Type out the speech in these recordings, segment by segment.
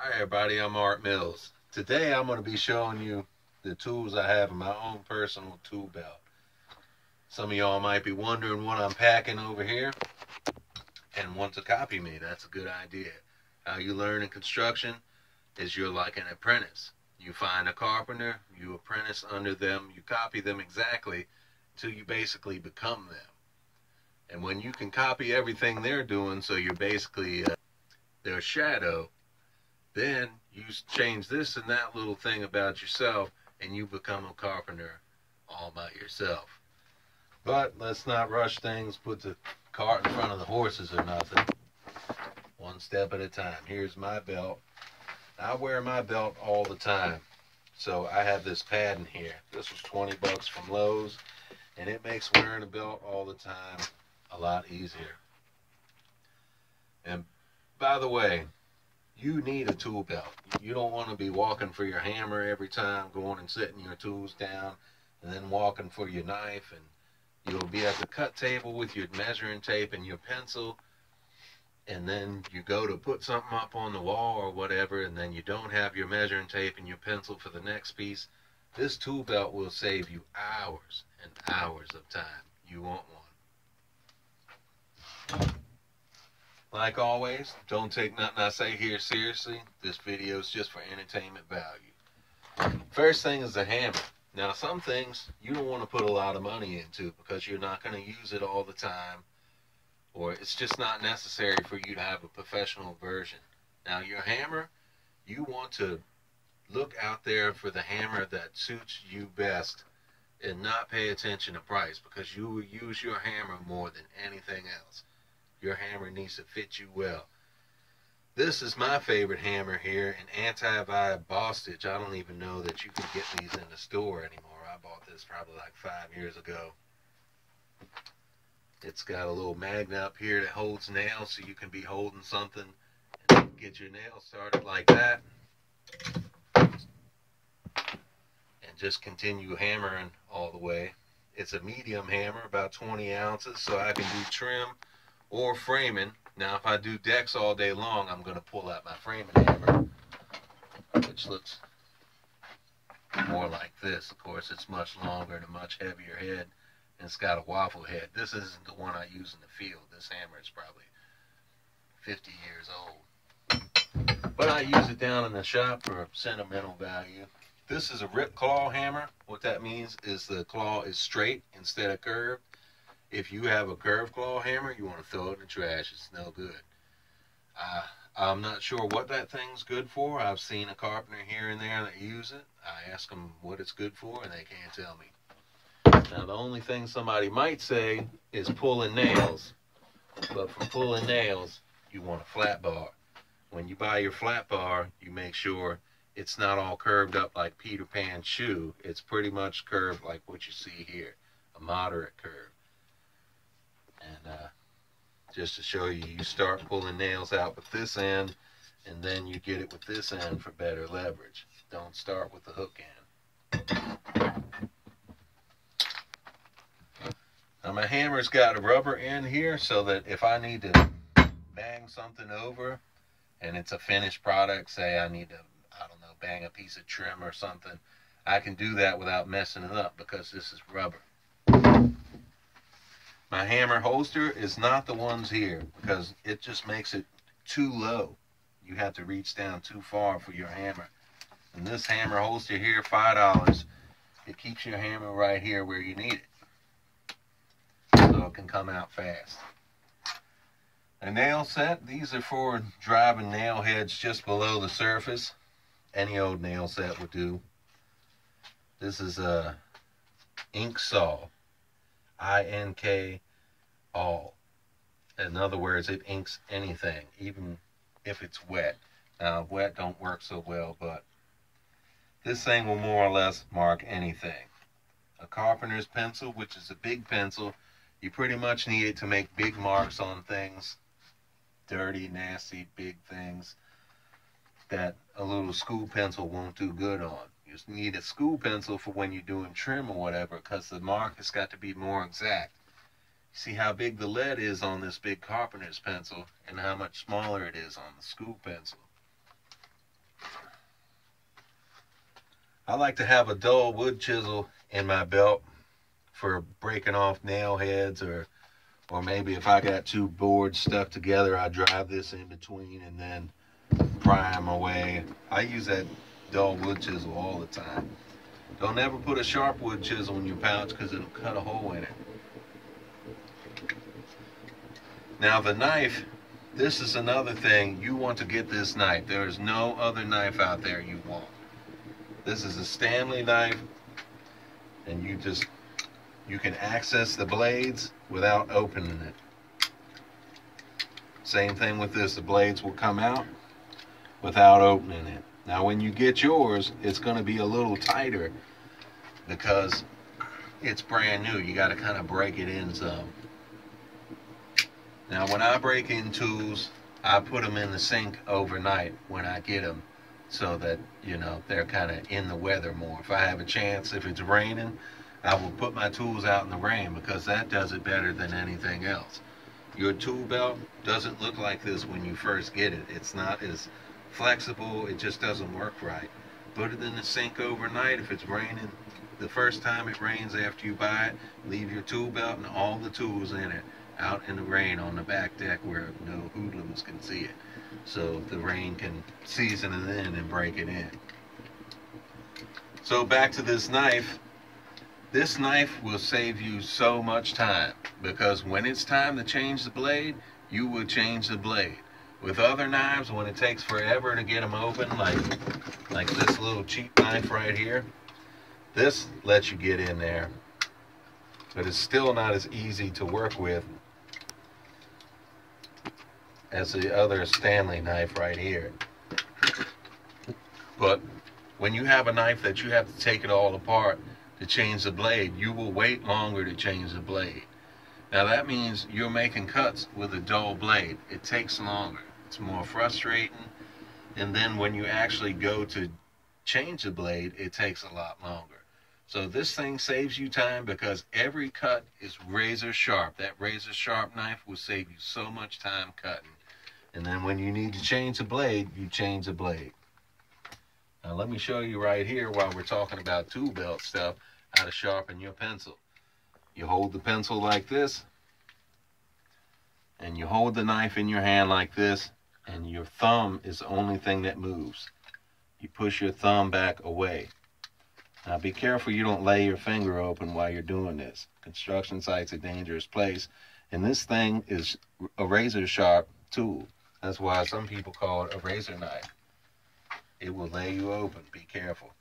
Hi everybody, I'm Art Mills. Today I'm going to be showing you the tools I have in my own personal tool belt. Some of y'all might be wondering what I'm packing over here and want to copy me. That's a good idea. How you learn in construction is you're like an apprentice. You find a carpenter, you apprentice under them, you copy them exactly until you basically become them. And when you can copy everything they're doing, so you're basically their shadow, then you change this and that little thing about yourself and you become a carpenter all by yourself. But let's not rush things, put the cart in front of the horses or nothing. One step at a time. Here's my belt. I wear my belt all the time. So I have this pad in here. This was 20 bucks from Lowe's, and it makes wearing a belt all the time a lot easier. And by the way, you need a tool belt. You don't want to be walking for your hammer every time, going and setting your tools down, and then walking for your knife, and you'll be at the cut table with your measuring tape and your pencil, and then you go to put something up on the wall or whatever, and then you don't have your measuring tape and your pencil for the next piece. This tool belt will save you hours and hours of time. You want one. Like always, don't take nothing I say here seriously. This video is just for entertainment value. First thing is the hammer. Now, some things you don't want to put a lot of money into because you're not going to use it all the time, or it's just not necessary for you to have a professional version. Now, your hammer, you want to look out there for the hammer that suits you best and not pay attention to price, because you will use your hammer more than anything else. Your hammer needs to fit you well. This is my favorite hammer here, an anti-vibe Bostage. I don't even know that you can get these in the store anymore. I bought this probably like 5 years ago. It's got a little magnet up here that holds nails, so you can be holding something and get your nails started like that. And just continue hammering all the way. It's a medium hammer, about 20 ounces, so I can do trim or framing. Now, if I do decks all day long, I'm going to pull out my framing hammer, which looks more like this. Of course, it's much longer and a much heavier head, and it's got a waffle head. This isn't the one I use in the field. This hammer is probably 50 years old. But I use it down in the shop for sentimental value. This is a rip claw hammer. What that means is the claw is straight instead of curved. If you have a curved claw hammer, you want to throw it in the trash. It's no good. I'm not sure what that thing's good for. I've seen a carpenter here and there that use it. I ask them what it's good for, and they can't tell me. Now, the only thing somebody might say is pulling nails. But for pulling nails, you want a flat bar. When you buy your flat bar, you make sure it's not all curved up like Peter Pan's shoe. It's pretty much curved like what you see here, a moderate curve. And just to show you, you start pulling nails out with this end, and then you get it with this end for better leverage. Don't start with the hook end. Now, my hammer's got a rubber end here, so that if I need to bang something over, and it's a finished product, say I need to, I don't know, bang a piece of trim or something, I can do that without messing it up because this is rubber. My hammer holster is not the ones here because it just makes it too low. You have to reach down too far for your hammer. And this hammer holster here, $5, it keeps your hammer right here where you need it, so it can come out fast. A nail set, these are for driving nail heads just below the surface. Any old nail set would do. This is a ink saw. I-N-K all. In other words, it inks anything, even if it's wet. Now, wet don't work so well, but this thing will more or less mark anything. A carpenter's pencil, which is a big pencil, you pretty much need it to make big marks on things, dirty, nasty, big things that a little school pencil won't do good on. You just need a school pencil for when you're doing trim or whatever, because the mark has got to be more exact. You see how big the lead is on this big carpenter's pencil and how much smaller it is on the school pencil. I like to have a dull wood chisel in my belt for breaking off nail heads, or maybe if I got two boards stuck together, I drive this in between and then pry them away. I use that dull wood chisel all the time. Don't ever put a sharp wood chisel in your pouch because it'll cut a hole in it. Now the knife, this is another thing. You want to get this knife. There is no other knife out there you want. This is a Stanley knife, and you can access the blades without opening it. Same thing with this. The blades will come out without opening it. Now when you get yours, it's going to be a little tighter because it's brand new. You got to kind of break it in some. Now when I break in tools, I put them in the sink overnight when I get them, so that, you know, they're kind of in the weather more. If I have a chance, if it's raining, I will put my tools out in the rain, because that does it better than anything else. Your tool belt doesn't look like this when you first get it. It's not as flexible. It just doesn't work right. Put it in the sink overnight. If it's raining, the first time it rains after you buy it, leave your tool belt and all the tools in it out in the rain on the back deck where no hoodlums can see it, so the rain can season it in and break it in. So back to this knife. This knife will save you so much time, because when it's time to change the blade, you will change the blade. With other knives, when it takes forever to get them open, like this little cheap knife right here, this lets you get in there, but it's still not as easy to work with as the other Stanley knife right here. But when you have a knife that you have to take it all apart to change the blade, you will wait longer to change the blade. Now that means you're making cuts with a dull blade. It takes longer. It's more frustrating. And then when you actually go to change the blade, it takes a lot longer. So this thing saves you time, because every cut is razor sharp. That razor sharp knife will save you so much time cutting. And then when you need to change the blade, you change the blade. Now let me show you right here, while we're talking about tool belt stuff, how to sharpen your pencil. You hold the pencil like this, and you hold the knife in your hand like this, and your thumb is the only thing that moves. You push your thumb back away. Now be careful you don't lay your finger open while you're doing this. Construction site's a dangerous place, and this thing is a razor sharp tool. That's why some people call it a razor knife. It will lay you open. Be careful.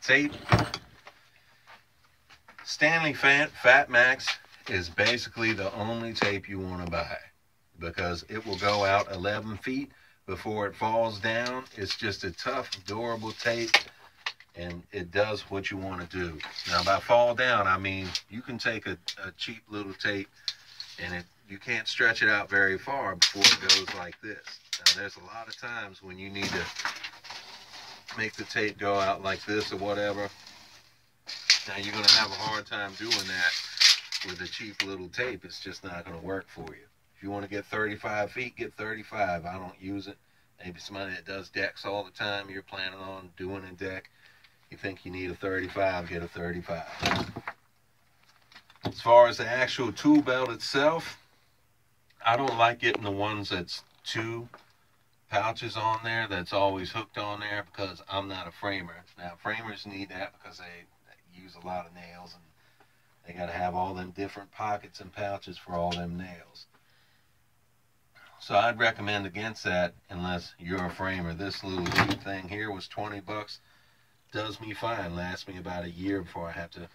Tape. Stanley Fat Max is basically the only tape you want to buy, because it will go out 11 feet before it falls down. It's just a tough, durable tape, and it does what you want to do. Now by fall down, I mean you can take a cheap little tape, and you can't stretch it out very far before it goes like this. Now there's a lot of times when you need to make the tape go out like this or whatever. Now you're going to have a hard time doing that with a cheap little tape. It's just not going to work for you. If you want to get 35 feet, get 35. I don't use it. Maybe somebody that does decks all the time, you're planning on doing a deck, you think you need a 35, get a 35. As far as the actual tool belt itself, I don't like getting the ones that's two pouches on there, that's always hooked on there, because I'm not a framer. Now framers need that because they use a lot of nails, and they got to have all them different pockets and pouches for all them nails. So I'd recommend against that unless you're a framer. This little cheap thing here was 20 bucks. Does me fine. Lasts me about a year before I have to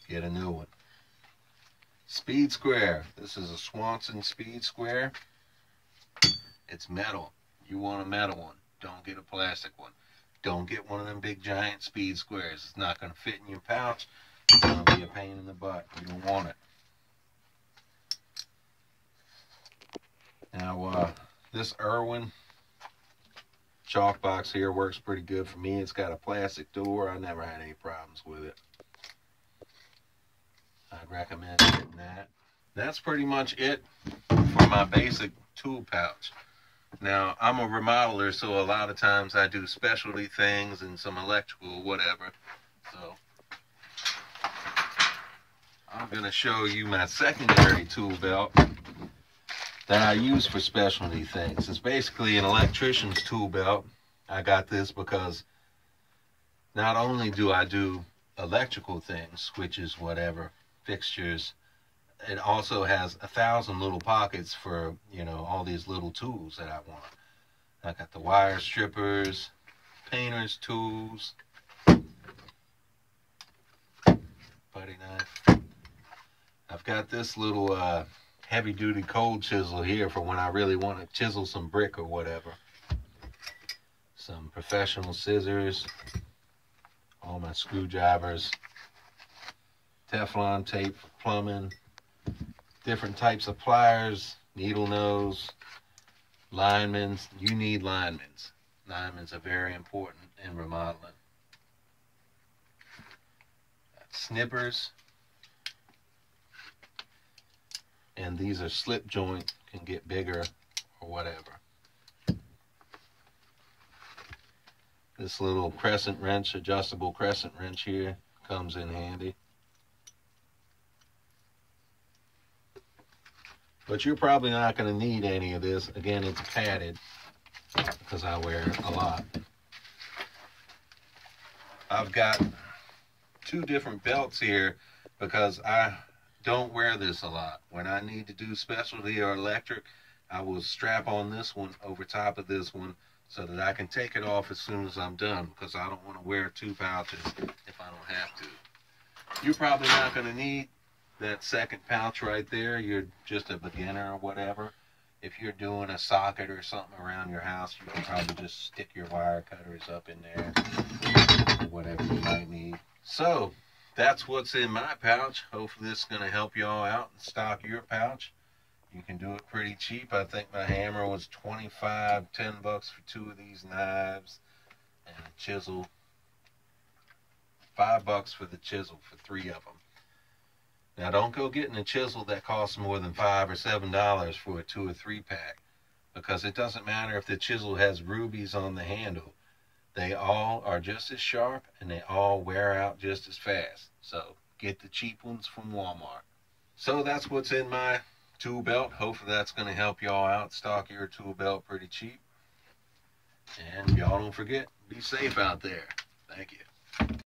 get a new one. Speed square. This is a Swanson speed square. It's metal. You want a metal one. Don't get a plastic one. Don't get one of them big giant speed squares. It's not going to fit in your pouch. It's going to be a pain in the butt. You don't want it. Now, this Irwin chalk box here works pretty good for me. It's got a plastic door. I never had any problems with it. I'd recommend getting that. That's pretty much it for my basic tool pouch. Now, I'm a remodeler, so a lot of times I do specialty things and some electrical, whatever. So, I'm going to show you my secondary tool belt that I use for specialty things. It's basically an electrician's tool belt. I got this because not only do I do electrical things, switches, whatever, fixtures, it also has 1,000 little pockets for, you know, all these little tools that I want. I got the wire strippers, painter's tools, putty knife. I've got this little heavy duty cold chisel here for when I really want to chisel some brick or whatever. Some professional scissors, all my screwdrivers, Teflon tape for plumbing, different types of pliers, needle nose, linemen's. You need linemen's. Linemen's are very important in remodeling. Snippers, and these are slip joint, can get bigger or whatever. This little crescent wrench, adjustable crescent wrench here, comes in handy. But you're probably not going to need any of this. Again, it's padded because I wear it a lot. I've got 2 different belts here because I don't wear this a lot. When I need to do specialty or electric, I will strap on this one over top of this one so that I can take it off as soon as I'm done, because I don't want to wear 2 pouches if I don't have to. You're probably not going to need that second pouch right there. You're just a beginner or whatever. If you're doing a socket or something around your house, you can probably just stick your wire cutters up in there, or whatever you might need. So that's what's in my pouch. Hopefully this is going to help y'all out and stock your pouch. You can do it pretty cheap. I think my hammer was $10 for 2 of these knives, and a chisel, $5 for the chisel for 3 of them. Now, don't go getting a chisel that costs more than $5 or $7 for a 2 or 3 pack, because it doesn't matter if the chisel has rubies on the handle. They all are just as sharp, and they all wear out just as fast. So get the cheap ones from Walmart. So that's what's in my tool belt. Hopefully that's going to help y'all out. Stock your tool belt pretty cheap. And y'all don't forget, be safe out there. Thank you.